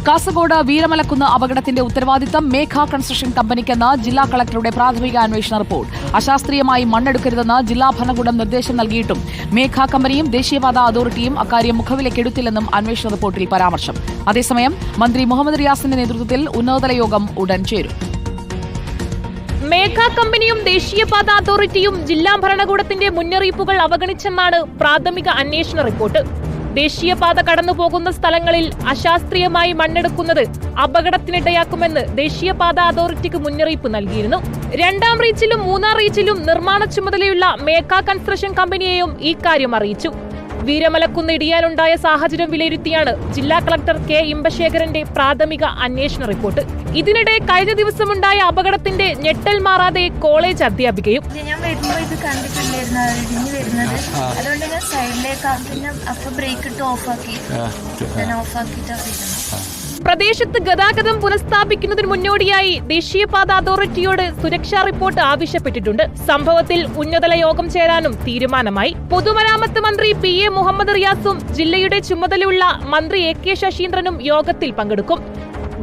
കാസർഗോഡ് വീരമലക്കുന്ന് അപകടത്തിന്റെ ഉത്തരവാദിത്തം മേഘ കൺസ്ട്രക്ഷൻ കമ്പനിക്കെന്ന് ജില്ലാ കളക്ടറുടെ പ്രാഥമിക അന്വേഷണ റിപ്പോർട്ട്. അശാസ്ത്രീയമായി മണ്ണെടുക്കരുതെന്ന് ജില്ലാ ഭരണകൂടം നിർദ്ദേശം നൽകിയിട്ടും മേഘ കമ്പനിയും ദേശീയപാത അതോറിറ്റിയും അക്കാര്യം മുഖവിലക്കെടുത്തില്ലെന്നും അന്വേഷണ റിപ്പോർട്ടിൽ പരാമർശം. അതേസമയം മന്ത്രി മുഹമ്മദ് റിയാസിന്റെ നേതൃത്വത്തിൽ ഉന്നതതല യോഗം ഉടൻ ചേരും. മേഘ കമ്പനിയും ദേശീയപാത അതോറിറ്റിയും ജില്ലാ ഭരണകൂടത്തിന്റെ മുന്നറിയിപ്പുകൾ അവഗണിച്ചെന്നാണ് പ്രാഥമിക അന്വേഷണ റിപ്പോർട്ട്. ദേശീയപാത കടന്നുപോകുന്ന സ്ഥലങ്ങളിൽ അശാസ്ത്രീയമായി മണ്ണെടുക്കുന്നത് അപകടത്തിനിടയാക്കുമെന്ന് ദേശീയപാത അതോറിറ്റിക്ക് മുന്നറിയിപ്പ് നൽകിയിരുന്നു. രണ്ടാം റീച്ചിലും മൂന്നാം റീച്ചിലും നിർമ്മാണ ചുമതലയുള്ള മേഘ കൺസ്ട്രക്ഷൻ കമ്പനിയെയും ഇക്കാര്യം അറിയിച്ചു. വീരമലക്കുന്ന് ഇടിയാനുണ്ടായ സാഹചര്യം വിലയിരുത്തിയാണ് ജില്ലാ കളക്ടർ കെ ഇമ്പശേഖരന്റെ പ്രാഥമിക അന്വേഷണ റിപ്പോർട്ട്. ഇതിനിടെ കഴിഞ്ഞ ദിവസമുണ്ടായ അപകടത്തിന്റെ ഞെട്ടൽ മാറാതെ കോളേജ് അധ്യാപികയും ഞാൻ വരുമ്പോൾ ഇത് കണ്ടിട്ടുണ്ടായിരുന്നു ഇടിഞ്ഞു വരുന്നത്. അതുകൊണ്ട് ഞാൻ സൈഡിലേക്കാണ്, പിന്നെ അപ്പൊ ബ്രേക്ക് ഇട്ട് ഓഫാക്കിയിട്ട് പ്രദേശത്ത് ഗതാഗതം പുനഃസ്ഥാപിക്കുന്നതിന് മുന്നോടിയായി ദേശീയപാത അതോറിറ്റിയോട് സുരക്ഷാ റിപ്പോർട്ട് ആവശ്യപ്പെട്ടിട്ടുണ്ട്. സംഭവത്തിൽ ഉന്നതതല യോഗം ചേരാനും തീരുമാനമായി. പൊതുമരാമത്ത് മന്ത്രി PA മുഹമ്മദ് റിയാസും ജില്ലയുടെ ചുമതലയുള്ള മന്ത്രി AK ശശീന്ദ്രനും യോഗത്തിൽ പങ്കെടുക്കും.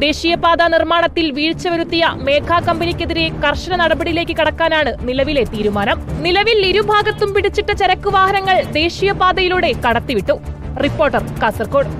ദേശീയപാത നിർമ്മാണത്തിൽ വീഴ്ച വരുത്തിയ മേഘ കമ്പനിക്കെതിരെ കർശന നടപടിയിലേക്ക് കടക്കാനാണ് നിലവിലെ തീരുമാനം. നിലവിൽ ഇരുഭാഗത്തും പിടിച്ചിട്ട ചരക്ക് വാഹനങ്ങൾ ദേശീയപാതയിലൂടെ കടത്തിവിട്ടു. റിപ്പോർട്ടർ, കാസർഗോഡ്.